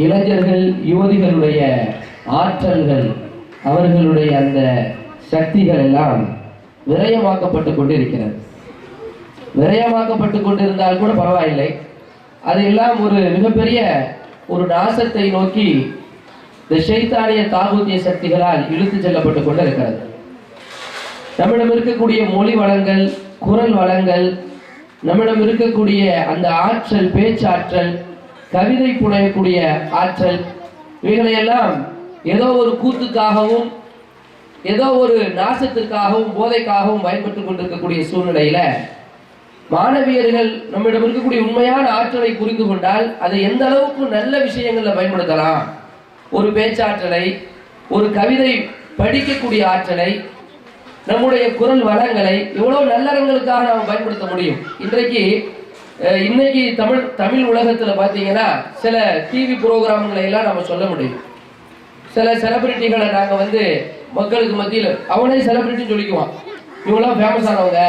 இளைஞர்கள் யுவதிகளுடைய ஆற்றல்கள், அவர்களுடைய அந்த சக்திகள் எல்லாம் விரயமாக்கப்பட்டு கொண்டிருக்கிறது. விரயமாக்கப்பட்டு கொண்டிருந்தால் கூட பரவாயில்லை, அதெல்லாம் ஒரு மிகப்பெரிய ஒரு நாசத்தை நோக்கி இந்த ஷைத்தானிய தாகூத்திய சக்திகளால் இழுத்து செல்லப்பட்டு கொண்டு இருக்கிறது. நம்மிடம் இருக்கக்கூடிய மொழி வளங்கள், குரல் வளங்கள், நம்மிடம் இருக்கக்கூடிய அந்த ஆற்றல், பேச்சாற்றல், கவிதை புனையக்கூடிய ஆற்றல், இவைகளையெல்லாம் ஏதோ ஒரு கூத்துக்காகவும் ஏதோ ஒரு நாசத்திற்காகவும் போதைக்காகவும் பயன்பட்டுக் கொண்டிருக்கக்கூடிய சூழ்நிலையில மாணவியர்கள் நம்மிடம் இருக்கக்கூடிய உண்மையான ஆற்றலை புரிந்து கொண்டால் அதை எந்த அளவுக்கு நல்ல விஷயங்கள்ல பயன்படுத்தலாம், ஒரு பேச்சாற்றலை, ஒரு கவிதை படிக்கக்கூடிய ஆற்றலை, நம்முடைய குரல் வளங்களை எவ்வளவு நல்லறங்களுக்காக நாம் பயன்படுத்த முடியும். இன்னைக்கு தமிழ் உலகத்துல பாத்தீங்கன்னா சில டிவி புரோகிராம்களை எல்லாம் நம்ம சொல்ல முடியும். சில செலிபிரிட்டிகளை நாங்க மக்களுக்கு மத்தியில் அவனே செலிபிரிட்டின்னு சொல்லிக்குவான், இவங்களாம் ஃபேமஸ் ஆனவங்க,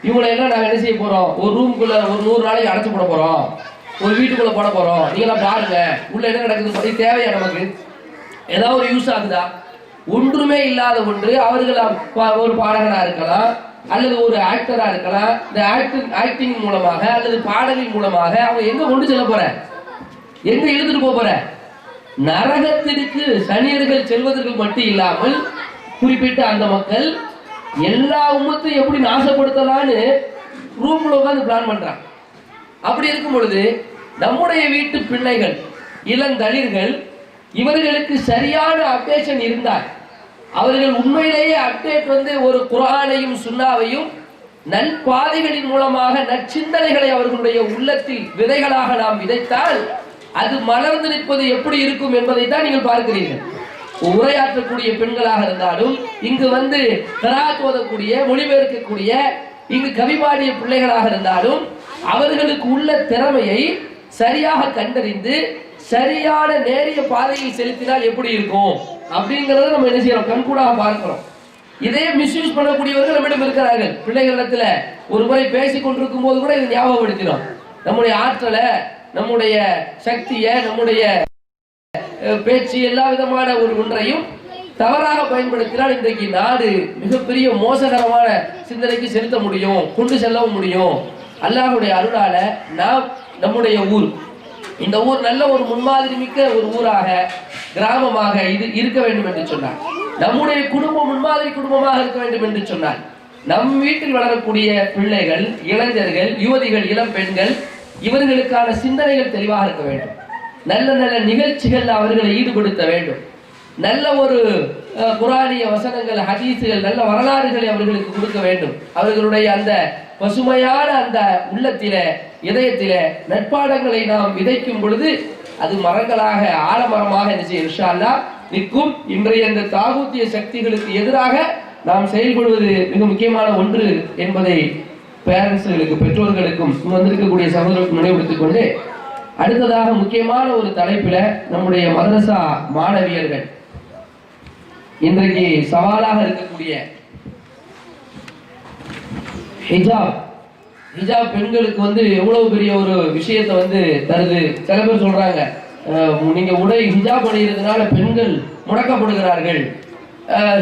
இவங்களை எல்லாம் நாங்கள் என்ன செய்ய போறோம், ஒரு ரூம்குள்ள ஒரு 100 நாளைக்கு அடைச்சு போட போறோம், ஒரு வீட்டுக்குள்ள போட போறோம், நீங்களாம் பாருங்க உள்ள என்ன நடக்குது, தேவையா நமக்கு, ஏதாவது ஒரு யூஸ் ஆகுதா? ஒன்றுமே இல்லாத ஒன்று. அவர்கள் ஒரு பாடகனா இருக்கலாம் அல்லது ஒரு ஆக்டரா இருக்கலாம். இந்த ஆக்டிங் மூலமாக அல்லது பாடலின் மூலமாக அவங்க எங்க கொண்டு செல்ல போற, எங்க இழுத்துட்டு போற? நரகத்திற்கு சனியர்கள் செல்வதற்கு மட்டும் இல்லாமல் குறிப்பிட்ட அந்த மக்கள் எல்லா உம்மத்தையும் எப்படி நாசப்படுத்தலான்னு ரூம்ல உட்கார்ந்து பிளான் பண்றாங்க. அப்படி இருக்கும் பொழுது நம்முடைய வீட்டு பிள்ளைகள், இளந்தளிர்கள், இவர்களுக்கு சரியான அப்டேஷன் இருந்தால், அவர்கள் உண்மையிலேயே அப்டேட் ஒரு குர்ஆனையும் சுன்னாவையும் நல்பாதைகளின் மூலமாக நற்சிந்தனைகளை அவர்களுடைய உள்ளத்தில் விதைகளாக நாம் விதைத்தால் அது மலர்ந்து நிற்பது எப்படி இருக்கும் என்பதை தான் நீங்கள் பார்க்கிறீர்கள். உரையாற்றக்கூடிய பெண்களாக இருந்தாலும், இங்கு கராத் ஓதக்கூடிய, மொழிபெயர்க்கக்கூடிய, இங்கு கவிபாடிய பிள்ளைகளாக இருந்தாலும் அவர்களுக்கு உள்ள திறமையை சரியாக கண்டறிந்து சரியான நேரிய பாதையில் செலுத்தினால் எப்படி இருக்கும் அப்படிங்கறத நம்ம என்ன செய்யறோம், கண்கூடாக பார்க்கிறோம். இதே மிஸ்யூஸ் பண்ணக்கூடியவர்கள் நம்மிடம் இருக்கிறார்கள். பிள்ளைகளிடத்துல ஒரு முறை பேசிக் கொண்டிருக்கும் போது கூட இதை ஞாபகப்படுத்தினோம். நம்முடைய ஆற்றலை, நம்முடைய சக்தியை, நம்முடைய பேச்சு, எல்லா விதமான ஒன்றையும் தவறாக பயன்படுத்தினால் இன்றைக்கு நாடு மிகப்பெரிய மோசகரமான சிந்தனைக்கு செலுத்த முடியும், கொண்டு செல்லவும் முடியும். அல்லாஹ்வுடைய அருளால நாம் நம்முடைய ஊர், இந்த ஊர் நல்ல ஒரு முன்மாதிரி மிக்க ஒரு ஊராக, கிராமமாக இது இருக்க வேண்டும் என்று சொன்னார். நம்முடைய குடும்பம் முன்மாதிரி குடும்பமாக இருக்க வேண்டும் என்று சொன்னார். நம் வீட்டில் வளரக்கூடிய பிள்ளைகள், இளைஞர்கள், யுவதிகள், இளம் பெண்கள், இவர்களுக்கான சிந்தனைகள் தெளிவாக இருக்க வேண்டும். நல்ல நல்ல நிகழ்ச்சிகள் அவர்களை ஈடுபடுத்த வேண்டும். நல்ல ஒரு குரானிய வசனங்கள், ஹதீசுகள், நல்ல வரலாறுகளை அவர்களுக்கு கொடுக்க வேண்டும். அவர்களுடைய அந்த பசுமையான அந்த உள்ளத்தில, இதயத்தில நட்பாடங்களை நாம் விதைக்கும் பொழுது அது மரங்களாக, ஆலமரமாக இன்ஷா அல்லாஹ் நிற்கும். இன்றைய அந்த தாகூத்திய சக்திகளுக்கு எதிராக நாம் செயல்படுவது மிக முக்கியமான ஒன்று என்பதை பேரண்ட்ஸ்களுக்கு, பெற்றோர்களுக்கும் வந்திருக்கக்கூடிய சகோதரர்களுக்கு நினைவுபடுத்திக் கொண்டு, அடுத்ததாக முக்கியமான ஒரு தலைப்பில நம்முடைய மதரசா மாணவியர்கள் இன்றைக்கு சவாலாக இருக்கக்கூடிய ஹிஜாப் பெண்களுக்கு எவ்வளவு பெரிய ஒரு விஷயத்தை தருது. சில பேர் சொல்றாங்க, நீங்க உடை ஹிஜாப் அணிகிறதுனால பெண்கள் முடக்கப்படுகிறார்கள்,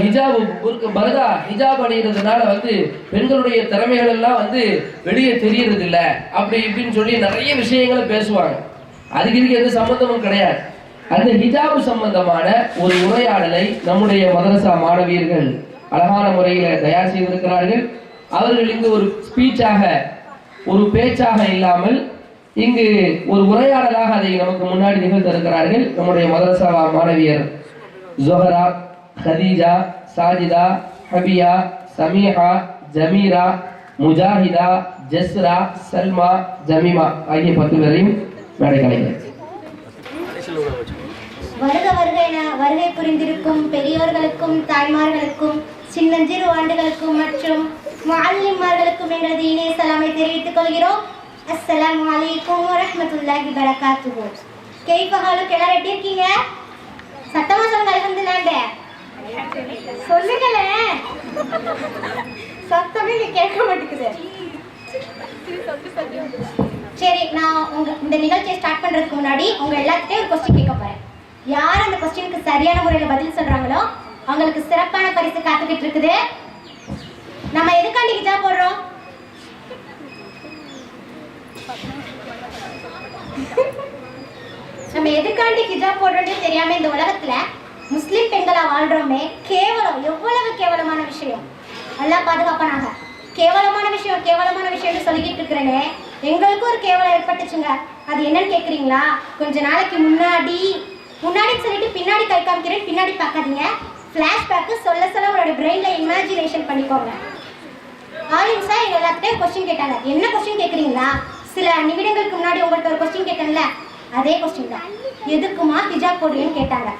ஹிஜாப் அணிகிறதுனால பெண்களுடைய திறமைகள் எல்லாம் வெளியே தெரியறது இல்லை, அப்படி இப்படின்னு சொல்லி நிறைய விஷயங்களை பேசுவாங்க. அதுக்கு எந்த சம்பந்தமும் கிடையாது. அந்த ஹிஜாப் சம்பந்தமான ஒரு உரையாடலை நம்முடைய மதரசா மாணவியர்கள் அழகான முறையில தயார் செய்திருக்கிறார்கள். அவர்கள் இங்கு ஒரு ஸ்பீச்சாக, ஒரு பேச்சாக இல்லாமல் இங்கு ஒரு உரையாடலாக அதை நமக்கு முன்னாடி நிகழ்த்திருக்கிறார்கள். நம்முடைய மதரசா மாணவியர் ஜொஹரா, ஹதீஜா, சாஜிதா, ஹபியா, சமீஹா, ஜமீரா, முஜாஹிதா, ஜஸ்ரா, சல்மா, ஜமீமா ஆகிய 10 பேரையும் மேடை கலைஞர். வருகை புரிந்திருக்கும் பெரியோர்களுக்கும், தாய்மார்களுக்கும், சின்னஞ்சிறு ஆண்டுகளுக்கும் மற்றும் முஅல்லிம்மார்களுக்கும் எங்களது இணைய சலாமை தெரிவித்துக் கொள்கிறோம். அஸ்ஸலாமு அலைக்கும் வரஹ்மத்துல்லாஹி வபரகாத்துஹு. கைஃப ஹாலுக், எல்லாரும் எப்படி இருக்கீங்க? சத்தமா சொல்லுங்க. அல்ஹம்துலில்லாஹ் சொல்லுங்களே, சத்தமே கேட்க மாட்டேங்குது. சரி, இந்த நிகழ்ச்சியை ஸ்டார்ட் பண்றதுக்கு முன்னாடி உங்க எல்லாத்துட்டையும் ஒரு கொஸ்டின் கேட்க போறேன். யார் அந்த கொஸ்டினுக்கு சரியான முறையில் பதில் சொல்றாங்களோ அவங்களுக்கு சிறப்பான பரிசு காத்துக்கிட்டு இருக்குது. நம்ம எதுக்காண்டி ஹிஜாப் போடுறோம்? நம்ம எதுக்காண்டி ஹிஜாப் போடுறோம்னு தெரியாம இந்த உலகத்துல முஸ்லிம் பெண்களா வாழ்றோமே, கேவலம், எவ்வளவு கேவலமான விஷயம். அல்லாஹ் பாதுகாப்பானாக. கேவலமான விஷயம்னு சொல்லிக்கிட்டு இருக்கிறேனே, எங்களுக்கும் ஒரு கேவலம் ஏற்பட்டுச்சுங்க. அது என்னன்னு கேக்குறீங்களா? கொஞ்ச நாளைக்கு முன்னாடி சொல்லிட்டு பின்னாடி கை காமிக்கிறேன், பின்னாடி பார்க்காதீங்க. ஃபிளாஷ்பேக்கு சொல்ல உங்களோட பிரெயின்ல இமேஜினேஷன் பண்ணிக்கோங்க. ஆலிம்ஸா எங்க எல்லாத்தையும் கொஸ்டின் கேட்டாங்க. என்ன கொஸ்டின் கேக்குறீங்களா? சில நிமிடங்களுக்கு முன்னாடி உங்கள்கிட்ட ஒரு கொஸ்டின் கேட்டேன்ல, அதே கொஸ்டின் தான். எதுக்குமா ஹிஜாப் போடுறீன்னு கேட்டாங்க.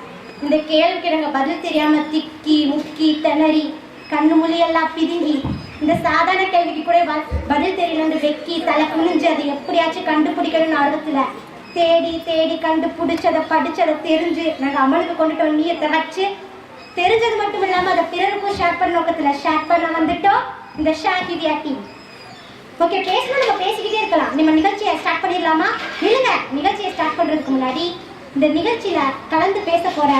இந்த கேள்விக்கு நாங்கள் பதில் தெரியாம திக்கி முக்கி திணறி கண்ணு மொழியெல்லாம் பிதுங்கி, இந்த சாதாரண கேள்விக்கு கூட பதில் தெரியல வெக்கி தலை குனிஞ்சு அதை எப்படியாச்சும் கண்டுபிடிக்கணும்னு ஆர்வத்துல தேடி கண்டுபிடிச்சதை படிச்சதை தெரிஞ்சு நாங்கள் அமலுக்கு கொண்டுட்டு நீயத்தை வச்சு தெரிஞ்சது மட்டும் இல்லாமல் அதை பிறருக்கும் ஷேர் பண்ண நோக்கத்தில் ஷேர் பண்ண வந்துட்டோம். இந்த ஷாஹிதியா டீம். ஓகே, பேசணும், நம்ம பேசிக்கிட்டே இருக்கலாம். நம்ம நிகழ்ச்சியை ஸ்டார்ட் பண்ணிடலாமா? இல்லைங்க, நிகழ்ச்சியை ஸ்டார்ட் பண்ணுறதுக்கு முன்னாடி இந்த நிகழ்ச்சியில் கலந்து பேச போகிற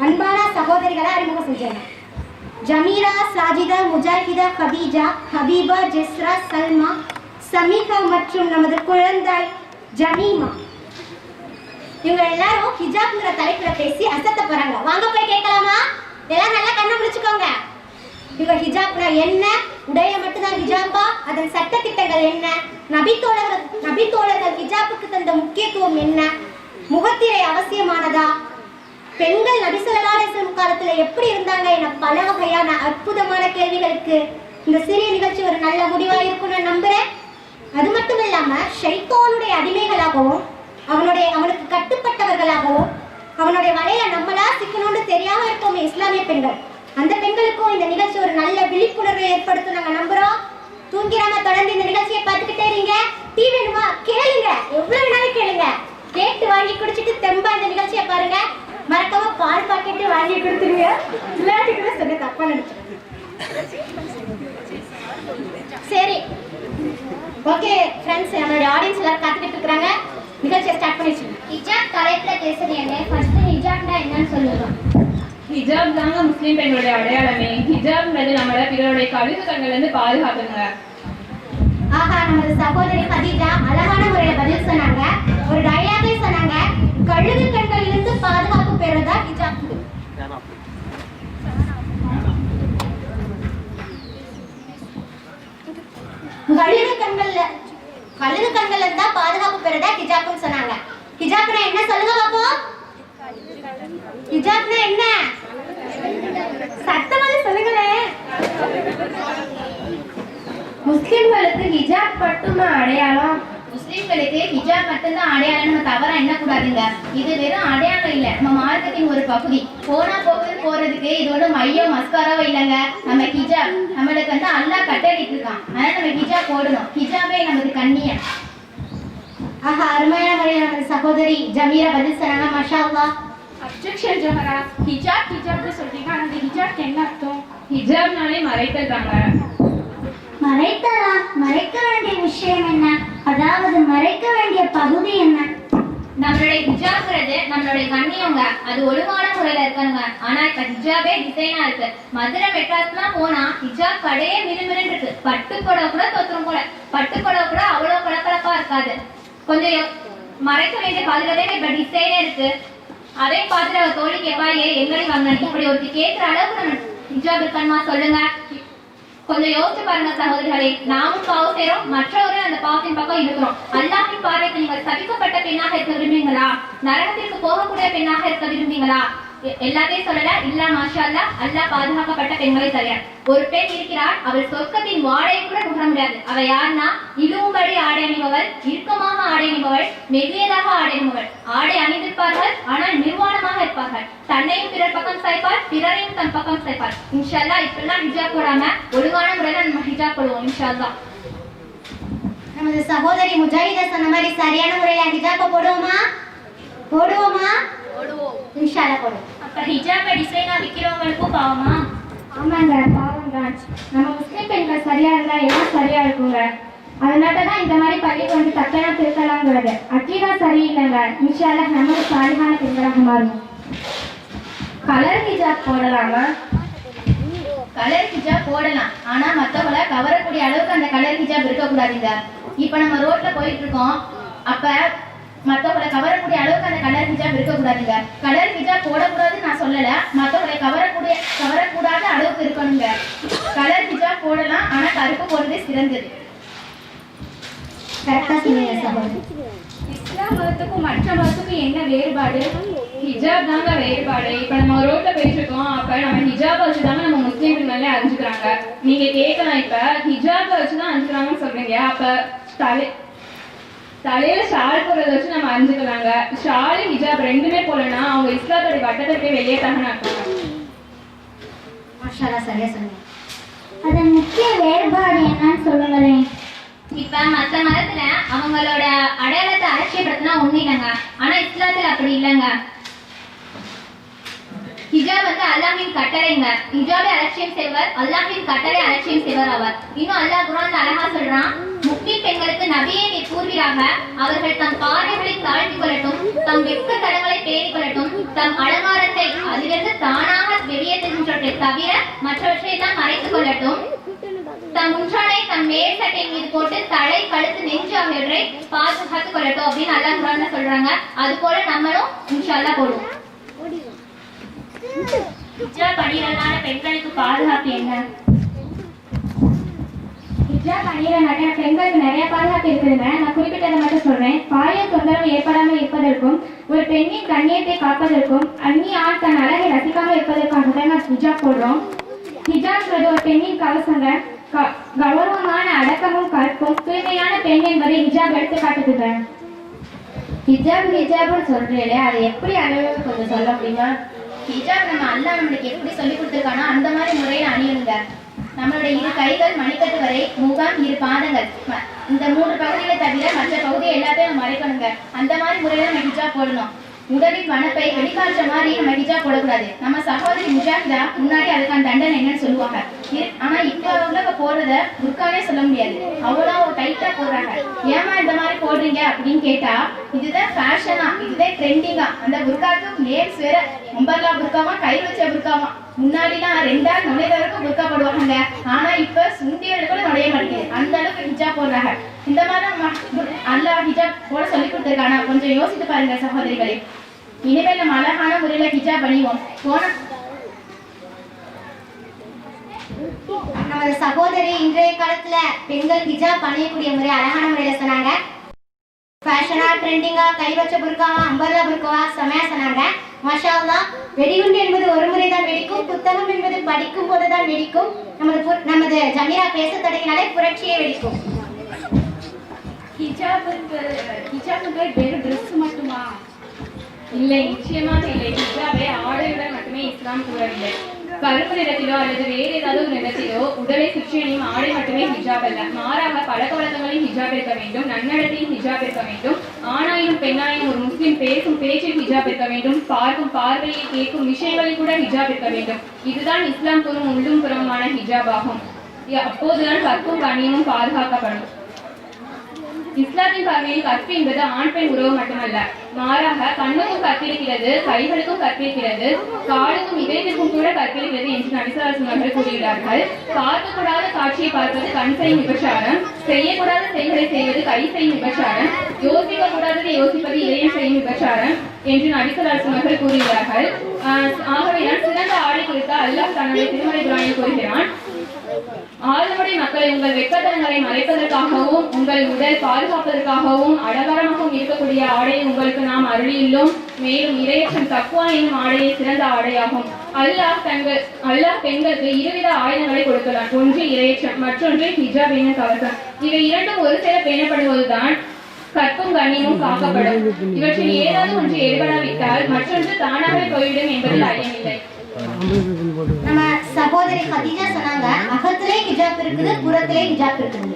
அன்பான சகோதரிகளை அறிமுகம் செஞ்சாங்க. ஜமீரா, சாஜிதா, முஜாஹிதா, ஹதீஜா, ஹபீபா, ஜெஸ்ரா, சல்மா, சமீகா மற்றும் நமது குழந்தை ஜமீமா. இவங்க எல்லாரும் ஹிஜாப்ங்கிற தலைப்புல பேசி அசத்த போறாங்க. வாங்க போய் கேட்கலாமா? எல்லாம் நல்லா கண்ணை முடிச்சுக்கோங்க. இவங்க ஹிஜாப்னா என்ன, உடைய மட்டும்தான் ஹிஜாபா, அதன் சட்டத்திட்டங்கள் என்ன, நபித்தோழர்கள் ஹிஜாப்புக்கு தந்த முக்கியத்துவம் என்ன, முகத்திரை அவசியமானதா, பெண்கள் நபி ஸல்லல்லாஹு அலைஹி வஸல்லம் காலத்துல எப்படி இருந்தாங்க என பல வகையான அற்புதமான கேள்விகளுக்கு இந்த சிறிய நிகழ்ச்சி ஒரு நல்ல முடிவா இருக்கும்னு நான் நம்புறேன். அது மட்டும் இல்லாம ஷைத்தானுடைய அடிமைகளாகவும் அவனுக்கு கட்டுப்பட்டவர்களாகவும் அவனுடைய வலையில நம்மளா சிக்கணும்னு தெரியாம இருக்கோமே இஸ்லாமிய பெண்கள், அந்த பெண்களுக்கும் இந்த நிகழ்ச்சி ஒரு நல்ல விழிப்புணர்வை ஏற்படுத்தும் நாங்க நம்புறோம். தூங்கிடாம தொடர்ந்து இந்த நிகழ்ச்சியை பார்த்துக்கிட்டே இருங்க. டீ வேணுமா கேளுங்க, எவ்வளவு வேணாலும் கேளுங்க. கேட்டு வாங்கி குடிச்சிட்டு தெம்பா இந்த நிகழ்ச்சியை பாருங்க. மறக்காம பால் பாக்கெட்டு வாங்கி கொடுத்துருங்க. விளையாட்டு கூட சொன்ன தப்பா நினைச்சு. சரி, ஓகே ஃப்ரெண்ட்ஸ், நம்மளுடைய ஆடியன்ஸ் எல்லாரும் காத்துக்கிட்டு இருக்காங்க. நிகழ்ச்சியை ஸ்டார்ட் பண்ணிடுச்சு. ஹிஜாப் தலைப்புல பேசுறீங்க. ஃபர்ஸ்ட் ஹிஜாப்னா என்னன்னு சொல்லுங்க. ஹிஜாப் தாங்க முஸ்லீம் பெண்களுடைய அடையாளமே. ஹிஜாப்ன்றது நம்மள பிறருடைய கழுகு கண்கள்ல இருந்து பாதுகாக்குங்க. ஆஹா, நமது சகோதரி ஹதீஜா அழகான முறையில பதில் சொன்னாங்க. ஒரு டயலாகே சொன்னாங்க, கழுகு கண்களில் இருந்து பாதுகாப்பு பெறுவதா ஹிஜாப். கழுகு கண்கள்ல இருந்தா பாதுகாப்பு பெறுவதா ஹிஜாப்னு சொன்னாங்க. ஹிஜாப்னா என்ன சொல்லுங்க பாப்போம். ஹிஜாப்னா என்ன? சத்தமாக சொல்லுங்களேன். முஸ்லிம்களுக்கு ஹிஜாப் மட்டுமா அடையாளம்? முஸ்லிம்களுக்கு ஹிஜாப் மட்டும்தான் அடையாளம். நம்ம தவறா என்ன கூடாதுங்க. இது வெறும் அடையாளம் இல்லை, நம்ம மார்க்கத்தின் ஒரு பகுதி. போறதுக்கு இது ஒன்றும் மையம் மஸ்காராவோ இல்லைங்க. நம்ம ஹிஜாப் நம்மளுக்கு வந்து அல்லாஹ் கட்டளையிட்டு இருக்கான். அதனால நம்ம ஹிஜாப் போடணும். ஹிஜாபே நமக்கு கண்ணியம். ஆஹா, அருமையான முறையில் நமது சகோதரி ஜமீரா பதில் சொன்னாங்க. மாஷா அல்லாஹ். அப்ஜெக்ஷன் ஜோஹரா. ஹிஜாப்னு சொல்றீங்க, அந்த ஹிஜாப்க்கு என்ன அர்த்தம்? ஹிஜாப்னாலே மறைத்தல் தாங்க. மறைத்தலா? மறைக்க வேண்டிய விஷயம் என்ன? அதாவது மறைக்க வேண்டிய பகுதி என்ன? நம்மளுடைய ஹிஜாப்ங்கிறது நம்மளுடைய கண்ணியங்க. அது ஒழுங்கான முறையில இருக்கணுங்க. ஆனா இப்ப ஹிஜாபே டிசைனா இருக்கு. மதுரை மெட்ராஸ்லாம் போனா ஹிஜாப் கடையே மிருமிருன்னு இருக்கு. பட்டு புடவை கூட தோத்துரும் போல. பட்டு புடவை கூட அவ்வளவு கலப்பலப்பா இருக்காது. கொஞ்சம் மறைக்க வேண்டிய பகுதியிலே இப்ப டிசைனே இருக்கு. அதே பார்த்துட்டு அவ தோழி கேட்பா, எங்கடி வாங்க இப்படி ஒருத்தி கேட்கிற அளவுக்கு நம்ம ஹிஜாப் இருக்கணுமா சொல்லுங்க. கொஞ்சம் யோசிச்சு பாருங்க சகோதரிகளே. நாமும் பாவம் செய்யறோம், மற்றவரும் அந்த பாவத்தின் பக்கம் இருக்கிறோம். அல்லாஹ்வின் பார்வைக்கு நீங்கள் சபிக்கப்பட்ட பெண்ணாக இருக்க விரும்புவீங்களா? நரகத்திற்கு போகக்கூடிய பெண்ணாக இருக்க விரும்புவீங்களா? எல்லாத்தையும் சொல்லல, இல்ல மாஷா அல்லாஹ், அல்லாஹ் பாதுகாக்கப்பட்ட பெண்களை தவிர. ஒரு பெண் இருக்கிறாள், அவள் சொர்க்கத்தின் வாடையை கூட நுகர முடியாது. அவ யாருன்னா, இழுவும்படி ஆடை அணிபவள், இறுக்கமாக ஆடை அணிபவள், மெல்லியதாக ஆடை அணிபவள். ஆடை அணிந்திருப்பார்கள், ஆனால் நிர்வாணமாக இருப்பார்கள். தன்னையும் பிறர் பக்கம் சாய்ப்பாள், பிறரையும் தன் பக்கம் சாய்ப்பாள். இன்ஷா அல்லாஹ் இப்பெல்லாம் ஹிஜாப் போடாம ஒழுங்கான முறையில நம்ம ஹிஜாப் போடுவோம் இன்ஷா அல்லாஹ். நமது சகோதரி முஜாஹிதா சொன்ன மாதிரி சரியான முறையில ஹிஜாப்பை போடுவோமா? இன்ஷா அல்லாஹ் போடுவோம். அப்ப ஹிஜாபை டிசைனா விற்கிறவங்களுக்கும் பாவமா? ஆமாங்க, பாவம் தான். நம்ம முஸ்லிம் பெண்கள் சரியா இருந்தா எல்லாம் சரியா இருக்குங்க. அதனால தான் இந்த மாதிரி பள்ளிக்கு வந்து தக்கான திருத்தலாங்கிறது. அக்கீதா சரியில்லைங்க. இன்ஷா அல்லாஹ் நம்ம சாலிஹான பெண்களாக மாறுவோம். கலர் ஹிஜாப் போடலாமா? கலர் ஹிஜாப் போடலாம், ஆனா மத்தவங்கள கவரக்கூடிய அளவுக்கு அந்த கலர் ஹிஜாப் இருக்கக்கூடாதுங்க. இப்ப நம்ம ரோட்ல போயிட்டு இருக்கோம், அப்ப மத்தவங்களை கவரக்கூடிய அளவுக்கு அந்த கலர் ஹிஜாப் இருக்கக்கூடாதுங்க. கலர் ஹிஜாப் போடக்கூடாதுன்னு நான் சொல்லல, மத்தவங்களை கவரக்கூடாத அளவுக்கு இருக்கணுங்க. கலர் ஹிஜாப் போடலாம், ஆனா கருப்பு போடுறதே சிறந்தது. கரெக்டா சொன்னீங்க சகோதரி. இஸ்லாம் மதத்துக்கும் மற்ற மதத்துக்கும் என்ன வேறுபாடு? ஹிஜாப் தாங்க வேறுபாடு. இப்ப நம்ம ரோட்ல போயிட்டு இருக்கோம், அப்ப நம்ம ஹிஜாப் வச்சுதாங்க நம்ம முஸ்லீம்கள் மேலே அறிஞ்சுக்கிறாங்க. நீங்க கேட்கலாம், இப்ப ஹிஜாப் வச்சுதான் அறிஞ்சுக்கிறாங்கன்னு சொல்றீங்க, அப்ப தலையில ஷால் போடுறத வச்சு நம்ம அறிஞ்சுக்கலாங்க. ஷாலு ஹிஜாப் ரெண்டுமே போலனா அவங்க இஸ்லாத்தோட வட்டத்தை போய் வெளியேற்றாங்கன்னு அர்த்தம். மாஷாஅல்லா, சரியா சொன்னீங்க. அதன் முக்கிய வேறுபாடு என்னன்னு சொல்லுங்களேன். இப்ப மத்த மதத்துல அவங்களோட அடையாளத்தை அலட்சியப்படுத்தினா ஒண்ணு இல்லைங்க, ஆனா இஸ்லாத்துல அப்படி இல்லைங்க. ஹிஜாப் வந்து அல்லாஹ்வின் கட்டளைங்க. ஹிஜாபை அலட்சியம் செய்வர் அல்லாஹ்வின் கட்டளை அலட்சியம் செய்வர் ஆவார். இன்னும் அல்லாஹ் குர்ஆன்ல அழகா சொல்றான், முஸ்லிம் பெண்களுக்கு நபியை நீ கூறுவீராக, அவர்கள் தம் பார்வைகளை தாழ்த்திக் கொள்ளட்டும், தம் வெட்க தடங்களை பேணிக் கொள்ளட்டும், தம் அலங்காரத்தை அதிலிருந்து தானாக வெளியே தெரிஞ்சவற்றை தவிர மற்றவற்றை தான் மறைத்துக் கொள்ளட்டும், தம் முன்றாடை தம் மேல் சட்டை மீது போட்டு தலை கழுத்து நெஞ்சு ஆகியவற்றை பாதுகாத்துக் கொள்ளட்டும் அப்படின்னு அல்லாஹ் குர்ஆன்ல சொல்றாங்க. அது போல நம்மளும் இன்ஷா அல்லாஹ் போடுவோம். ஹிஜாப் அணியறதுனால பெண்களுக்கு பாதுகாப்பு என்ன? ஹிஜாப் அணியறதுனால பெண்களுக்கு நிறைய பாதுகாப்பு இருக்குதுங்க. நான் குறிப்பிட்டதை மட்டும் சொல்றேன். பாலியல் தொந்தரவு ஏற்படாமல் இருப்பதற்கும், ஒரு பெண்ணின் கண்ணியத்தை காப்பதற்கும், அந்நிய ஆண் தன் அழகை ரசிக்காமல் இருப்பதற்காக தான் நான் ஹிஜாப் போடுறோம். ஹிஜாப்ங்கிறது ஒரு பெண்ணின் கவசங்க. கௌரவமான அடக்கமும் கற்பும் தூய்மையான பெண் என்பதை ஹிஜாப் எடுத்து காட்டுதுங்க. ஹிஜாப்னு சொல்றீங்களே, அதை எப்படி அளவு கொஞ்சம் சொல்ல முடியுமா? ஹிஜாப் நம்ம அல்லாஹ் நம்மளுக்கு எப்படி சொல்லி கொடுத்துருக்கானோ அந்த மாதிரி முறையில அணியணுங்க. நம்மளுடைய இரு கைகள் மணிக்கட்டு வரை, முகம், இரு பாதங்கள், இந்த 3 பகுதிகளை தவிர மற்ற பகுதியை எல்லாத்தையும் மறைக்கணுங்க. அந்த மாதிரி முறையில நம்ம ஹிஜாப் போடணும். உடலின் வனப்பை வெளிக்காட்டுற மாதிரி நம்ம ஹிஜாப் போடக்கூடாது. நம்ம சகோதரி முஜாஹிதா முன்னாடி அதுக்கான தண்டனை என்னன்னு சொல்லுவாங்க. ஆனா இப்ப உள்ளவங்க போடுறத புர்கானே சொல்ல முடியாது, அவ்வளோ டைட்டா போடுறாங்க. ஏமா இந்த மாதிரி போடுறீங்க அப்படின்னு கேட்டா, இதுதான் ஃபேஷனா, இதுதான் ட்ரெண்டிங்கா. அந்த புர்காக்கு நேம்ஸ் வேற, அம்பர்லா புர்காவா, கை வச்ச புர்காவா. முன்னாடிலாம் 2 ஆள் நுழைய வரைக்கும் புர்கா போடுவாங்க, ஆனா இப்ப சுண்டியல் கூட நுழைய மாட்டேங்குது, அந்த அளவுக்கு ஹிஜாப் போடுறாங்க. இந்த மாதிரி அல்லாஹ் ஹிஜாப் போட சொல்லி கொடுத்துருக்கானா? கொஞ்சம் யோசித்து பாருங்க சகோதரிகளே. இனிமேல் நம்ம அழகான முறையில ஹிஜாப் அணிவோம். நமது சகோதரி இன்றைய காலத்துல பெண்கள் ஹிஜாப் அணியக்கூடிய முறை அழகான முறையில சொன்னாங்க. ஃபேஷனா, ட்ரெண்டிங்கா, கை வச்ச புர்காவா, அம்பர்லா புர்காவா, செமையா சொன்னாங்க. மாஷா அல்லாஹ். வெடிகுண்டு என்பது ஒரு முறை தான் வெடிக்கும், புத்தகம் என்பது படிக்கும் போதுதான் வெடிக்கும். நமது ஜமீரா பேச தொடங்கினாலே புரட்சியே வெடிக்கும். ஹிஜாப்ங்கிறது வெறும் ட்ரெஸ் மட்டுமா? இல்லை, நிச்சயமாக இல்லை. ஹிஜாபை ஆடையுடன் மட்டுமே இஸ்லாம் கூறவில்லை. கருப்பு நிறத்திலோ அல்லது வேறு ஏதாவது ஒரு நிறத்திலோ உடலை சுற்றி அணியும் ஆடை மட்டுமே ஹிஜாப் அல்ல. மாறாக பழக்க வழக்கங்களில் ஹிஜாப் இருக்க வேண்டும், நன்னடத்தையும் ஹிஜாப் இருக்க வேண்டும். ஆணாயினும் பெண்ணாயினும் ஒரு முஸ்லிம் பேசும் பேச்சில் ஹிஜாப் இருக்க வேண்டும், பார்க்கும் பார்வையில் கேட்கும் விஷயங்களில் கூட ஹிஜாப் இருக்க வேண்டும். இதுதான் இஸ்லாம் கூறும் உள்ளும் புறமான ஹிஜாப் ஆகும். அப்போதுதான் கற்பும் கண்ணியமும் பாதுகாக்கப்படும். இஸ்லாத்தின் பார்வையில் கற்பு என்பது ஆண் பெண் உறவு மட்டுமல்ல, மாறாக கண்ணுக்கும் கற்பிருக்கிறது, கைகளுக்கும் கற்பிருக்கிறது, காலுக்கும் இதயத்திற்கும் கூட கற்பிருக்கிறது என்று நபி ஸல்லல்லாஹு அலைஹி வஸல்லம் கூறுகிறார்கள். பார்க்கக்கூடாத காட்சியை பார்ப்பது கண் செய்யும் விபச்சாரம், செய்யக்கூடாத செயல்களை செய்வது கை செய்யும் விபச்சாரம், யோசிக்க கூடாததை யோசிப்பது இதயம் செய்யும் விபச்சாரம் என்று நபி ஸல்லல்லாஹு அலைஹி வஸல்லம் கூறுகிறார்கள். ஆகவேதான் சிறந்த ஆடை குறித்து அல்லாஹ் தன்னுடைய திருமறை குர்ஆனில் கூறுகிறான், ஆளுமுறை மக்களை உங்கள் வெட்கத்தனங்களை மறைப்பதற்காகவும் உங்கள் உடல் பாதுகாப்பதற்காகவும் அலங்காரமாகவும் இருக்கக்கூடிய ஆடையை உங்களுக்கு நாம் அருளியுள்ளோம். மேலும் இரையச்சம் தக்வா என்னும் ஆடையை சிறந்த ஆடையாகும். அல்லாஹ் பெண்களுக்கு 2 வித ஆயுதங்களை கொடுக்கலாம். ஒன்று இரையச்சம், மற்றொன்று ஹிஜாப் என்னும் கவசம். இவை இரண்டும் ஒரு சேர பேணப்படுவதுதான் கற்பும் கண்ணியமும் காக்கப்படும். இவற்றில் ஏதாவது ஒன்று ஏற்படாவிட்டால் மற்றொன்று தானாகவே போய்விடும் என்பதில் ஐயமில்லை. நம்ம சகோதரி கதீஜா சொன்னாங்க, அகத்திலே ஹிஜாப் இருக்குது, புறத்திலே ஹிஜாப் இருக்குது.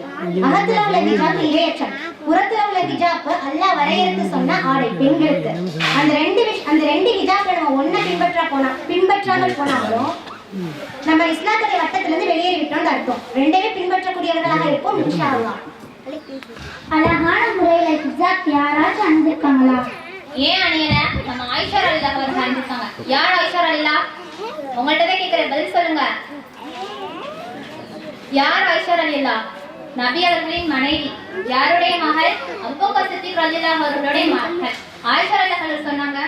அகத்துல உள்ள ஹிஜாப் இரையச்சம், புறத்துல உள்ள ஹிஜாப் அல்லாஹ் வரையறுத்து சொன்ன ஆடை பெண்களுக்கு. அந்த ரெண்டு ஹிஜாப்ல நம்ம ஒன்ன பின்பற்றாமல் போனாலும் நம்ம இஸ்லாத்துடைய வட்டத்திலிருந்து வெளியேறிவிட்டோம்னு அர்த்தம். ரெண்டையுமே பின்பற்றக்கூடியவர்களாக இருப்போம் இன்ஷா அல்லாஹ். அழகான முறையில ஹிஜாப் யாராச்சும் அணிஞ்சிருக்காங்களா? ஏன் அணியல? நம்ம ஆயிஷா ரலியல்லாஹு அவர்கள் அணிஞ்சிருக்காங்க. யார் ஆயிஷா ரலியல்லாஹ்? உங்கள்ட்ட தான் கேக்குறேன், பதில் சொல்லுங்க. யார் ஆயிஷா ரலியல்லாஹ்? நபி அவர்களின் மனைவி. யாருடைய மகள்? அபூபக்கர் சித்திக் ரலியல்லாஹு அவர்களுடைய மகள். ஆயிஷா ரலியல்லாஹு அவர்கள் சொன்னாங்க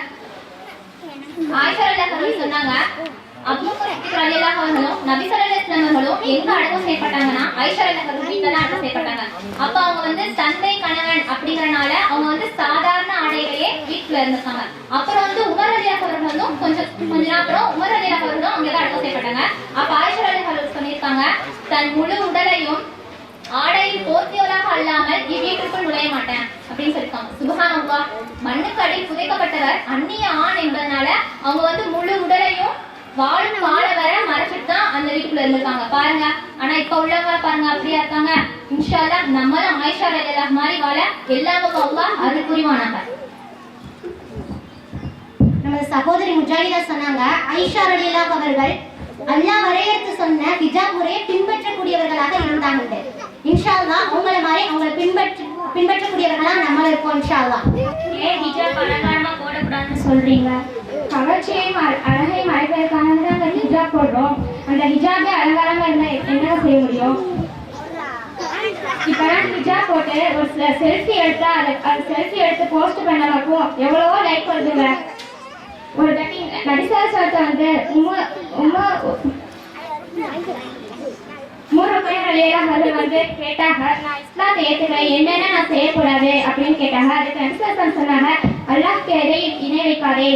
அபூபக்கர் சித்திக் ரலியல்லாஹு அவர்களும் நபி ஸல்லல்லாஹு அலைஹி வஸல்லம் அவர்களும் எங்க அடக்கம் செய்யப்பட்டாங்கன்னா ஆயிஷா ரலியல்லாஹு அவர்கள் வீட்டுல தான் அடக்கம் செய்யப்பட்டாங்க. அப்ப அவங்க வந்து தந்தை கணவன் அப்படிங்கறனால அவங்க வந்து சாதாரண ஆடையிலேயே வீட்டுல இருந்திருக்காங்க. அப்புறம் வந்து உமர் ரலியல்லாஹு அவர்களும் கொஞ்ச நாள் அப்புறம் உமர் ரலியல்லாஹு அவர்களும் அங்கதான் அடக்கம் செய்யப்பட்டாங்க. அப்ப ஆயிஷா ரலியல்லாஹு அவர்கள் சொல்லியிருக்காங்க, தன் முழு உடலையும் ஆடையில் போர்த்தியவராக அல்லாமல் இவ்வீட்டிற்குள் நுழைய மாட்டேன் அப்படின்னு சொல்லியிருக்காங்க. சுப்ஹானல்லாஹ். மண்ணுக்கு அடியில் புதைக்கப்பட்டவர் அந்நிய ஆண் என்பதனால அவங்க வந்து முழு உடலையும் வாழும் வாழ வர மறைச்சிட்டு தான் அந்த வீட்டுக்குள்ள இருந்திருக்காங்க பாருங்க. ஆனா இப்ப உள்ளவங்க பாருங்க அப்படியா இருக்காங்க. இன்ஷா அல்லாஹ் நம்மளும் ஆயிஷா ரலியல்லாஹு மாதிரி வாழ எல்லாமும் அல்லாஹ் அருள் புரிவானாக. நமது சகோதரி முஜாஹிதா சொன்னாங்க, ஆயிஷா ரலியல்லாஹு அவர்கள் அல்லாஹ் வரையறுத்து சொன்ன ஹிஜாப் முறையை பின்பற்றக்கூடியவர்களாக இருந்தாங்க. இன்ஷா அல்லாஹ் உங்களை மாதிரி அவங்களை பின்பற்றக்கூடியவர்களா நம்மளும் இருப்போம் இன்ஷா அல்லாஹ். ஏன் ஹிஜாப் அலங்காரமா போடக்கூடாதுன்னு சொல்றீங்க? கவர்ச்சியையும் அழகையும் மறைப்பதற்காக நாங்க ஹிஜாப் போடுறோம். அந்த ஹிஜாபே அலங்காரமா இருந்தா என்ன செய்ய முடியும்? இப்பெல்லாம் ஹிஜாப் போட்டு ஒரு செல்ஃபி எடுத்தா அது செல்ஃபி எடுத்து போஸ்ட் பண்ணலாக்கும் எவ்வளவோ லைக் வருதுங்க. ஒரு தட்டி நடிசாரத்தை வந்து மூணு பேர் வந்து கேட்டாங்க, நான் இஸ்லாத்தை ஏத்துக்கிறேன், என்னென்ன நான் செய்யக்கூடாது அப்படின்னு கேட்டாங்க. அதுக்கு நடிசாரன் சொன்னாங்க, அல்லாஹ்க்கு எதையும் இணை வைக்காதே,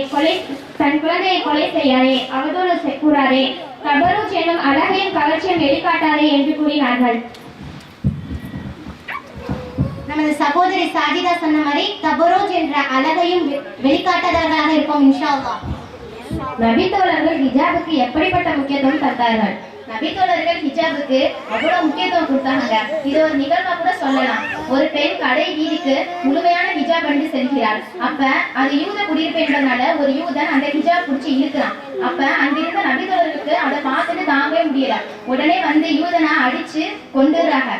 தன் குழந்தையை கொலை செய்யாதே, அவதூறு கூறாதே, தபருஜ் என்னும் அழகையும் கவர்ச்சியும் வெளிக்காட்டாதே என்று கூறினார்கள். நமது சகோதரி சாஜிதா சொன்ன மாதிரி தபரோஜ் என்ற அழகையும் வெளிக்காட்டாதவர்களாக இருப்போம் இன்ஷா அல்லாஹ். நபித்தோழர்கள் ஹிஜாபுக்கு எப்படிப்பட்ட முக்கியத்துவம் தந்தார்கள்? நபித்தோழர்கள் ஹிஜாபுக்கு அவ்வளவு முக்கியத்துவம் கொடுத்தாங்க. இது ஒரு நிகழ்வா கூட சொல்லலாம். ஒரு பெண் கடை வீதிக்கு முழுமையான ஹிஜாப் அணிந்து செல்கிறாள். அப்ப அது யூத குடியிருப்பு என்பதனால ஒரு யூதன் அந்த ஹிஜாப் பிடிச்சி இழுக்கிறான். அப்ப அங்கிருந்த நபித்தோழர்களுக்கு அதை பார்த்துட்டு தாங்கவே முடியல. உடனே வந்து யூதனை அடிச்சு கொண்டுறாங்க.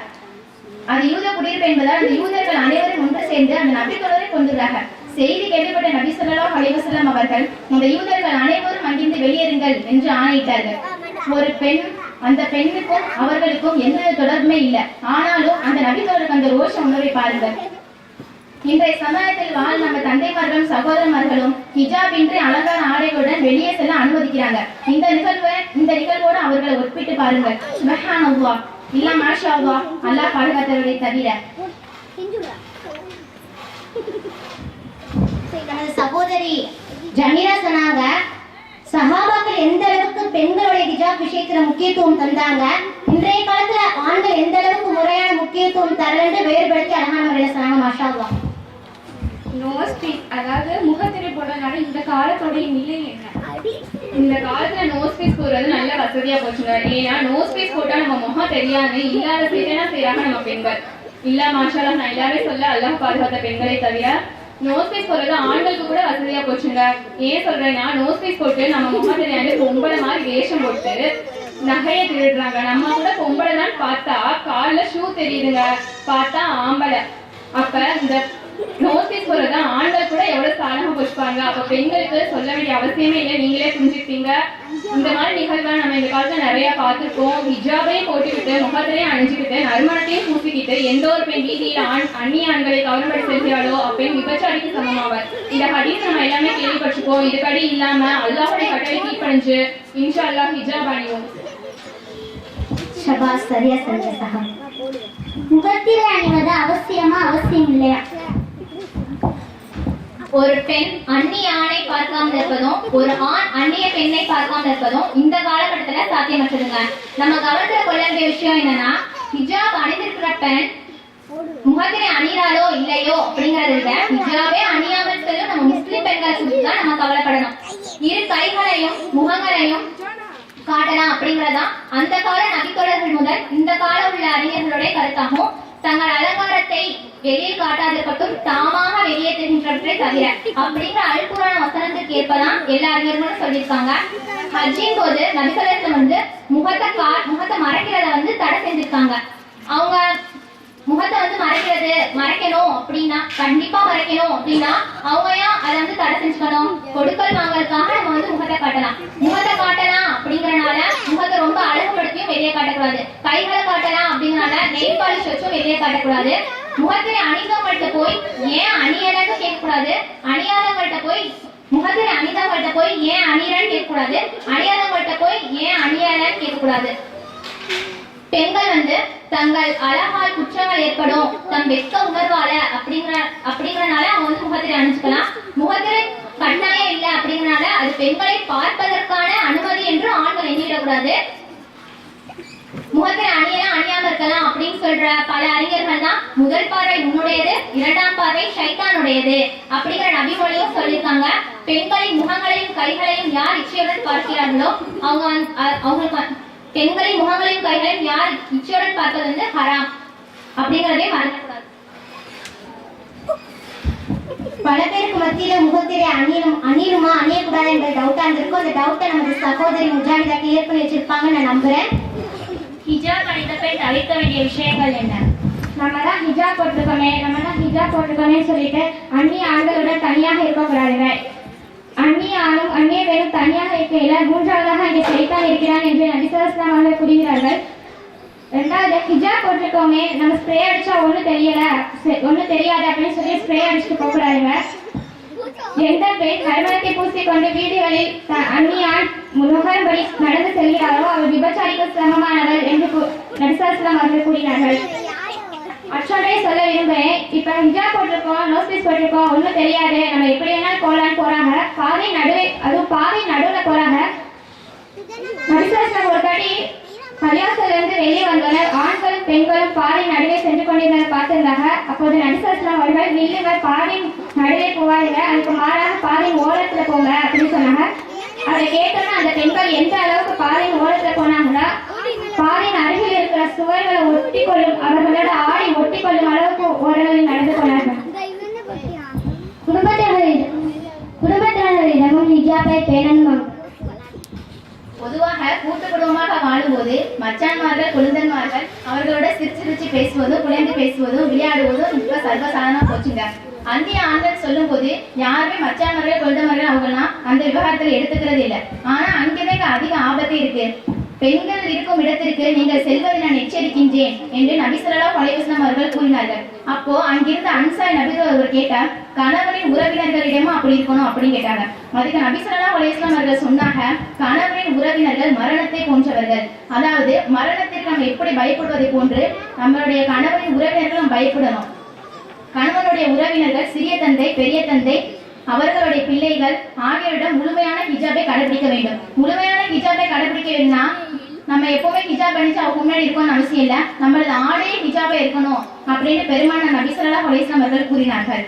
அது யூத குடியிருப்பு என்பதால் அந்த யூதர்கள் அனைவரும் ஒன்று சேர்ந்து அந்த நபித்தோழரை கொண்டுறாங்க. செய்தி கேள்விப்பட்ட நபி ஸல்லல்லாஹு அலைஹி வஸல்லம் அவர்கள் இந்த யூதர்கள் அனைவரும் அங்கிருந்து வெளியேறுங்கள் என்று ஆணையிட்டார்கள். ஒரு பெண், அந்த பெண்ணுக்கும் அவர்களுக்கும் எந்த தொடர்புமே இல்லை. ஆனாலும் அந்த நபித்தோழருக்கு அந்த ரோஷ உணர்வை பாருங்கள். இன்றைய சமயத்தில் வாழ் நம்ம தந்தைமார்களும் சகோதரமார்களும் ஹிஜாப் இன்றி அலங்கார ஆடைகளுடன் வெளியே செல்ல அனுமதிக்கிறாங்க. இந்த நிகழ்வோடு அவர்களை ஒப்பிட்டு பாருங்கள். சுப்ஹானல்லாஹ். இல்ல மாஷா அல்லாஹ், அல்லாஹ் பாதுகாத்தவர்களை தவிர. நமது சகோதரி ஜமீரா சொன்னாங்க, சஹாபாக்கள் எந்த அளவுக்கு பெண்களுடைய ஹிஜாப் விஷயத்துல முக்கியத்துவம் தந்தாங்க, இன்றைய காலத்துல ஆண்கள் எந்த அளவுக்கு முறையான முக்கியத்துவம் தரலன்னு வேறுபடுத்தி அழகான முறையில சொன்னாங்க. மாஷா அல்லாஹ். நோஸ் பீஸ், அதாவது முகத்திரை போடுறதுனால இந்த காலத்தோடைய நிலை என்ன? இந்த காலத்துல நோஸ் பீஸ் போடுறது நல்ல வசதியா போச்சுங்க. ஏன்னா நோஸ் பீஸ் போட்டா நம்ம முகம் தெரியாது, இல்லாத செய்யனா செய்யறாங்க நம்ம பெண்கள். இல்ல மாஷாஅல்லாஹ், நான் எல்லாமே சொல்ல அல்லாஹ் பாதுகாத்த பெண்களை தவிர நோஸ் பீஸ் போடுறது ஆண்களுக்கு கூட வசதியா போச்சுங்க. ஏன் சொல்றேன்னா நோஸ் பீஸ் போட்டு நம்ம முகம் தெரியாது பொம்பளை மாதிரி வேஷம் போட்டு நகையை திருடுறாங்க. நம்ம கூட பொம்பளை தான் பார்த்தா காலில் ஷூ தெரியுதுங்க, பார்த்தா ஆம்பளை. அப்ப இந்த நோஸ் பீஸ் போடுறது ஆண்கள் கூட எவ்வளவு சாதகமா போச்சுப்பாங்க. அப்ப பெண்களுக்கு சொல்ல வேண்டிய அவசியமே இல்லை, நீங்களே புரிஞ்சுப்பீங்க. இந்த மாதிரி நிகழ்வை நம்ம இந்த காலத்துல நிறைய பார்த்துருக்கோம். ஹிஜாபையும் போட்டுக்கிட்டு முகத்திலையும் அணிஞ்சுக்கிட்டு நறுமணத்தையும் பூசிக்கிட்டு எந்த ஒரு பெண் வீதியில் அந்நிய ஆண்களை கவர்மெடி செல்கிறாளோ அப்பெண் விபச்சாரிக்கு சமமாவார். இந்த ஹதீஸ் நம்ம எல்லாமே கேள்விப்பட்டிருக்கோம். இதுபடி இல்லாம அல்லாஹ்வுடைய கட்டளை கீழ்ப்படிஞ்சு இன்ஷா அல்லாஹ் ஹிஜாப் அணிவோம். ஷபாஸ், சரியா சொன்னீங்க சஹா. முகத்திரை அணிவது அவசியமா அவசியம் இல்லையா? ஒரு பெண் அந்நிய ஆணை பார்க்காமல் இருப்பதும் ஒரு ஆண் அந்நிய பெண்ணை பார்க்காமல் இருப்பதும் இந்த காலகட்டத்துல சாத்தியமற்றதுங்க. நம்ம கவனத்துல கொள்ள வேண்டிய விஷயம் என்னன்னா, ஹிஜாப் அணிந்திருக்கிற பெண் முகத்திரை அணிகிறாளோ இல்லையோ அப்படிங்கறத விட ஹிஜாபே அணியாமல் செல்லும் நம்ம முஸ்லிம் பெண்களை குறித்து தான் நம்ம கவலைப்படணும். இரு கைகளையும் முகங்களையும் காட்டலாம் அப்படிங்கறதான் அந்த கால நபித்தோழர்கள் முதல் இந்த கால உள்ள அறிஞர்களுடைய கருத்தாகும். தங்கள் அலங்காரத்தை வெளியில் காட்டாதிருக்கட்டும், தாமாக வெளியே தெரிகின்றவற்றை தவிர அப்படிங்கிற அல்குரான வசனத்துக்கு ஏற்பதான் எல்லா அறிஞர்களும் சொல்லியிருக்காங்க. ஹஜ்ஜின் போது நபித்தோழர்கள் வந்து முகத்தை மறைக்கிறத வந்து தடை செஞ்சிருக்காங்க. அவங்க முகத்தை வந்து மறைக்கணும் அப்படின்னா கண்டிப்பா மறைக்கணும் அப்படின்னா அவங்க ஏன் அதை வந்து தடை செஞ்சுக்கணும்? கொடுக்கல் வாங்கறதுக்காக நம்ம வந்து முகத்தை காட்டலாம். முகத்தை காட்டலாம் அப்படிங்கறனால முகத்தை ரொம்ப அழகுபடுத்தியும் வெளியே காட்டக்கூடாது. கைகளை காட்டலாம் அப்படிங்கறனால நெயில் பாலிஷ் வச்சும் வெளியே காட்டக்கூடாது. முகத்திலே அணிந்தவங்கள்ட்ட போய் ஏன் அணியலன்னு கேட்கக்கூடாது. அணியாதவங்கள்ட்ட போய் முகத்திலே அணிந்தவங்கள்ட்ட போய் ஏன் அணியலன்னு கேட்கக்கூடாது. அணியாதவங்கள்ட்ட போய் ஏன் அணியலன்னு கேட்கக்கூடாது. பெண்கள் வந்து தங்கள் அழகால் குற்றங்கள் ஏற்படும், தன் வெட்க உணர்வால அப்படிங்கறனால அவங்க வந்து முகத்திரை அணிஞ்சுக்கலாம். முகத்திரை கட்டாயம் இல்லை அப்படிங்கறனால அது பெண்களை பார்ப்பதற்கான அனுமதி என்று ஆண்கள் எண்ணிவிடக்கூடாது. முகத்திரை அணியலாம் அணியாம இருக்கலாம் அப்படின்னு சொல்ற பல அறிஞர்கள் தான் முதல் பார்வை உன்னுடையது, இரண்டாம் பார்வை ஷைத்தானுடையது அப்படிங்கிற நபிமொழியும் சொல்லியிருக்காங்க. பெண்களின் முகங்களையும் கைகளையும் யார் இச்சையுடன் பார்க்கிறார்களோ அவங்களுக்கு பெண்களின் முகங்களையும் கைகளையும் யார் இச்சையுடன் பார்ப்பது வந்து ஹராம் அப்படிங்கறதே மறக்கக்கூடாது. பல பேருக்கு மத்தியில முகத்திரை அணியணுமா அணியக்கூடாது என்ற டவுட்டா இருந்திருக்கும். அந்த டவுட்டை நமது சகோதரி முஜாஹிதா கிளியர் பண்ணி வச்சிருப்பாங்கன்னு நான் நம்புறேன். ஹிஜாப் அணிந்த பெண் தவிர்க்க வேண்டிய விஷயங்கள் என்ன? நம்ம தான் ஹிஜாப் போட்டிருக்கோமே சொல்லிட்டு அந்நிய ஆண்களுடன் தனியாக இருக்கக்கூடாதுங்க. அந்நிய ஆணும் அந்நிய பெண்ணும் தனியாக இருக்கையில மூன்றாவதாக இங்கே சைத்தான் இருக்கிறான் என்று நபி ஸல்லல்லாஹு அலைஹி வஸல்லம் கூறுகிறார்கள். ரெண்டாவது, ஹிஜாப் போட்டிருக்கோமே நம்ம ஸ்ப்ரே அடிச்சா ஒன்றும் தெரியாது அப்படின்னு சொல்லி ஸ்ப்ரே அடிச்சுட்டு போகக்கூடாதுங்க. எந்த பெண் நறுமணத்தை பூசிக்கொண்டு வீடுகளில் அந்நிய ஆண் முகர்படி நடந்து செல்கிறாரோ அவர் விபச்சாரிக்கு சமமானவர் என்று நபி ஸல்லல்லாஹு அலைஹி வஸல்லம் அவர்கள் கூறினார்கள். மற்றொன்றை சொல்ல விரும்புகிறேன். இப்ப ஹிஜாப் போட்டிருக்கோம், நோஸ்பீஸ் போட்டிருக்கோம், ஒன்றும் தெரியாது, நம்ம எப்படி வேணாலும் போகலான்னு போறாங்க. பாதை நடுவுல போறாங்க. நபி ஸல்லல்லாஹு அலைஹி வஸல்லம் ஒரு கடி பள்ளிவாசல்ல இருந்து வெளியே வந்தனர். ஆண்களும் பெண்களும் பாதை நடுவே சென்று கொண்டிருந்ததை பார்த்திருந்தாங்க. அப்போது நபி ஸல்லல்லாஹு அலைஹி வஸல்லம் அவர்கள் நில்லுங்க, பாதை நடுவே போவாதீங்க, அதுக்கு மாறாக பாதை ஓரத்துல போங்க அப்படின்னு சொன்னாங்க. அதை கேட்டோன்னா அந்த பெண்கள் எந்த அளவுக்கு பாதையின் ஓரத்துல போனாங்களா, பாதையின் அருகில் இருக்கிற சுவர்களை அவர்களோட ஆடை ஒட்டிக்கொள்ளும் அளவுக்கு ஓரங்களில் நடந்து கொண்டார்கள். குடும்பத்தினரிடமும் ஹிஜாபை பேணணும். பொதுவாக கூட்டு குடும்பமாக வாழும்போது மச்சான்மார்கள் குழந்தன்மார்கள் அவர்களோட சிரிச்சு பேசுவதும் குழந்தை பேசுவதும் விளையாடுவதும் இப்ப சர்வசாதாரணமா போச்சுங்க. அந்நிய ஆண்கள் சொல்லும் போது யாருமே மச்சான்மார்கள் குழந்தன்மார்கள் அவங்கலாம் அந்த விவகாரத்தில் எடுத்துக்கிறது இல்லை. ஆனா அங்கேதான் அதிக ஆபத்து இருக்கு. பெண்கள் இருக்கும் இடத்திற்கு நீங்கள் செல்வதை நான் எச்சரிக்கின்றேன் என்று நபி ஸல்லல்லாஹு அலைஹி வஸல்லம் அவர்கள் கூறினார்கள். அப்போ அங்கிருந்த அன்சாரி நபி அவர்கள் கேட்டார், கணவரின் உறவினர்களிடமும் அப்படி இருக்கணும் அப்படின்னு கேட்டாங்க. அதுக்கு நபி ஸல்லல்லாஹு அலைஹி வஸல்லம் அவர்கள் சொன்னாங்க, கணவரின் உறவினர்கள் மரணத்தை போன்றவர்கள். அதாவது மரணத்திற்கு நம்ம எப்படி பயப்படுவதை போன்று நம்மளுடைய கணவரின் உறவினர்கள் நம்ம பயப்படணும். கணவனுடைய உறவினர்கள் சிறிய தந்தை, பெரிய தந்தை, அவர்களுடைய பிள்ளைகள் ஆகியோரிடம் முழுமையான ஹிஜாபை கடைபிடிக்க வேண்டும். முழுமையான ஹிஜாபை கடைபிடிக்க வேணும்னா நம்ம எப்பவுமே ஹிஜாப் அணிச்சு அவங்க முன்னாடி இருக்கணும்னு அவசியம் இல்லை. நம்மளது ஆடையே ஹிஜாபா இருக்கணும் அப்படின்னு பெருமான நபி ஸல்லல்லாஹு அலைஹி வஸல்லம் அவர்கள் கூறினார்கள்.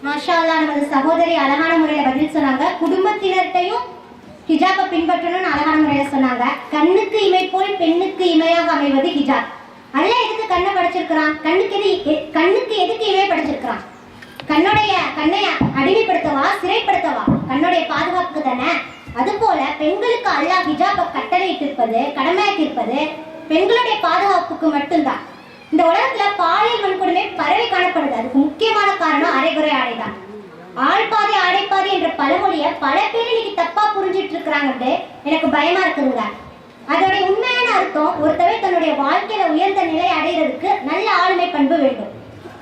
மாஷா அல்லாஹ், நமது சகோதரி அழகான முறையில பதில் சொன்னாங்க. குடும்பத்தினர்கிட்டையும் ஹிஜாபை பின்பற்றணும்னு அழகான முறையில சொன்னாங்க. கண்ணுக்கு இமை போல் பெண்ணுக்கு இமையாக அமைவது ஹிஜாப். அல்லாஹ் எதுக்கு கண்ணை படைச்சிருக்கிறான்? கண்ணுக்கு எதுக்கு இமை படைச்சிருக்கிறான்? கண்ணை அடிமைப்படுத்தவா, சிறைப்படுத்தவா? கண்ணுடைய பாதுகாப்புக்கு தானே. அது போல பெண்களுக்கு அல்லாஹ் ஹிஜாபை கட்டளையிட்டிருப்பது, கடமையாக்கியிருப்பது பெண்களுடைய பாதுகாப்புக்கு மட்டும்தான். இந்த உலகத்துல பாலியல் வன்கொடுமை பரவி காணப்படுது. அதுக்கு முக்கியமான காரணம் அரைகுறை ஆடைதான். ஆள்பாதி ஆடைப்பாதி என்ற பழமொழிய பல பேர் இன்னைக்கு தப்பா புரிஞ்சிட்டு இருக்கிறாங்க. எனக்கு பயமா இருக்குதுங்க. அதோடைய உண்மையான அர்த்தம், ஒருத்தவர் தன்னுடைய வாழ்க்கையில உயர்ந்த நிலை அடைகிறதுக்கு நல்ல ஆளுமை பண்பு வேண்டும்.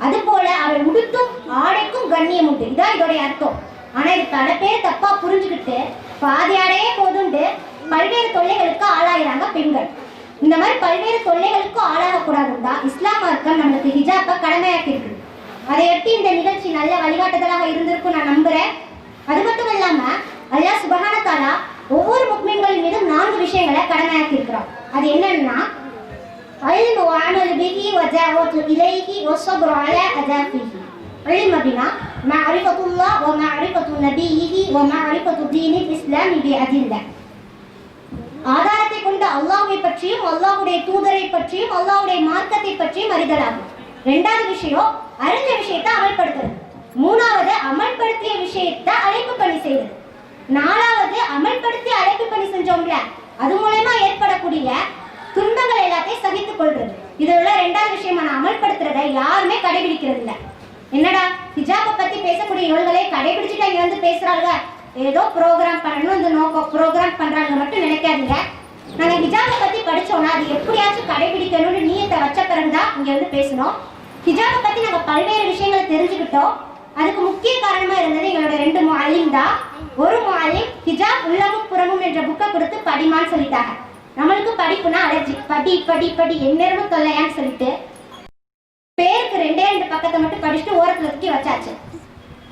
அது போல அவர் உடுத்தும் ஆடைக்கும் கண்ணியம் உண்டு. இதான் இதோடைய அர்த்தம். ஆனா இது பல பேர் தப்பா புரிஞ்சுக்கிட்டு பாதி ஆடையே போதுண்டு பல்வேறு தொல்லைகளுக்கு ஆளாகிறாங்க பெண்கள். இந்த மாதிரி பல்வேறு தொல்லைகளுக்கு ஆளாகக்கூடாதுன்னு தான் இஸ்லாம் மார்க்கம் நம்மளுக்கு ஹிஜாப்பை கடமையாக்கி இருக்கு. அதையொட்டி இந்த நிகழ்ச்சி நல்ல வழிகாட்டுதலாக இருந்திருக்கும் நான் நம்புறேன். அது மட்டும் இல்லாம அல்லாஹ் சுப்ஹானஹு வ தஆலா ஒவ்வொரு முஸ்லிம்களின் மீதும் 4 விஷயங்களை கடமையாக்கி இருக்கிறோம். அது என்னன்னா இல்மு வ அமல் பிஹி வ தஅவத்து இலைஹி வ ஸப்ரு அலா அதாஃபிஹி. இல்ம் அப்படினா மஅரிஃபத்துல்லாஹ் வ மஅரிஃபத்து நபியிஹி வ மஅரிஃபத்து தீனில் இஸ்லாமி பி அதில்லா. ஆதாரத்தை கொண்டு அல்லாஹ்வை பற்றியும் அல்லாஹ்வுடைய தூதரை பற்றியும் அல்லாஹ்வுடைய மார்க்கத்தை பற்றியும் அறிதலாகும். ரெண்டாவது விஷயம் அறிஞ்ச விஷயத்தை அமல்படுத்துறது. மூணாவது அமல்படுத்திய விஷயத்தை அழைப்பு பணி செய்வது. நாலாவது அமல்படுத்தி அழைப்பு பணி செஞ்சோம்ல, அது மூலமா ஏற்படக்கூடிய துன்பங்கள் எல்லாத்தையும் சகித்துக் கொள்றது. இதுல ரெண்டாவது விஷயமா நான் அமல்படுத்துறதை யாருமே கடைபிடிக்கிறது இல்லை. என்னடா ஹிஜாபை பத்தி பேசக்கூடிய இவர்களே கடைபிடிச்சுட்டு இங்க வந்து பேசுறாங்க, ஏதோ ப்ரோக்ராம் பண்ணணும் இந்த நோக்கம் ப்ரோக்ராம் பண்றாங்க மட்டும் நினைக்காதீங்க. நாங்க ஹிஜாபை பத்தி படிச்சோம்னா அது எப்படியாச்சும் கடைபிடிக்கணும்னு நீயத்தை வச்ச பிறகுதான் இங்க வந்து பேசணும். ஹிஜாபை பத்தி நாங்க பல்வேறு விஷயங்களை தெரிஞ்சுக்கிட்டோம். அதுக்கு முக்கிய காரணமா இருந்தது எங்களோட 2 முஅல்லிம் தான். ஒரு முஅல்லிம் ஹிஜாப் உள்ளமும் புறமும் என்ற புக்கை கொடுத்து படிமான்னு சொல்லிட்டாங்க. நம்மளுக்கு படிப்புனா அலர்ஜி, படி படி படி எந்நேரமும் தொல்லையான்னு சொல்லிட்டு பேருக்கு 2 பக்கத்தை மட்டும் படிச்சுட்டு ஓரத்துல தூக்கி வச்சாச்சு.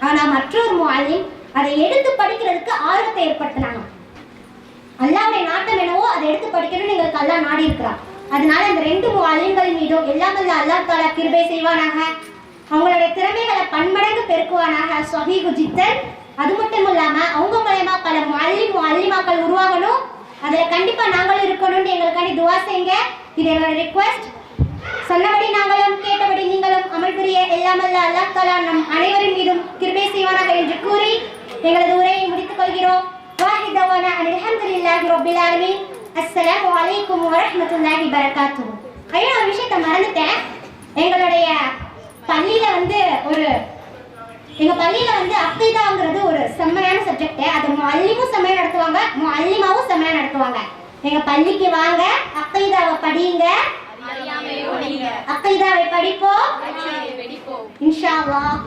ஆனா மற்றொரு முஅல்லிம் அதை எடுத்து படிக்கிறதுக்கு ஆர்வத்தை ஏற்படுத்தினாங்க. அல்லாஹ்வுடைய நாட்டம் என்னவோ அதை எடுத்து படிக்கணும்னு எங்களுக்கு அல்லாஹ் நாடி இருக்கிறான். அதனால இந்த 2 முஅல்லிம்கள் மீதும் எல்லாம் வல்ல அல்லாஹ் தஆலா கிருபை செய்வானாக, அவங்களுடைய திறமைகளை பன்மடங்கு பெருக்குவானாக. ஸஹீஹு ஜித்தன். அது மட்டும் இல்லாம அவங்க மூலமா பல முஅல்லிமாக்கள் உருவாகணும். அதுல கண்டிப்பா நாங்களும் இருக்கணும்னு எங்களுக்காண்டி துஆ செய்யுங்க. இது என்னோட ரிக்வெஸ்ட். சொன்னபடி நாங்களும் கேட்டபடி நீங்களும் அமல் புரிய எல்லாம் வல்ல அல்லாஹ் தஆலா நம் அனைவரின் மீதும் கிருபை செய்வானாக என்று கூறி எங்களது உரையை முடித்துக் கொள்கிறோம். வாஹிதவானா அல்ஹம்துலில்லாஹி ரப்பில் ஆலமீன். அஸ்ஸலாமு அலைக்கும் வரஹ்மத்துல்லாஹி வபரகாத்துஹு. ஐயோ நான் விஷயத்தை மறந்துட்டேன். எங்களுடைய பள்ளியில வந்து எங்க பள்ளியில வந்து அக்கீதாங்கிறது ஒரு செம்மையான சப்ஜெக்ட். அது முஅல்லிமும் செம்மையா நடத்துவாங்க, முஅல்லிமாவும் செம்மையா நடத்துவாங்க. எங்க பள்ளிக்கு வாங்க, அக்கீதாவை படிங்க, அக்கீதாவை படிப்போம் இன்ஷா அல்லாஹ்.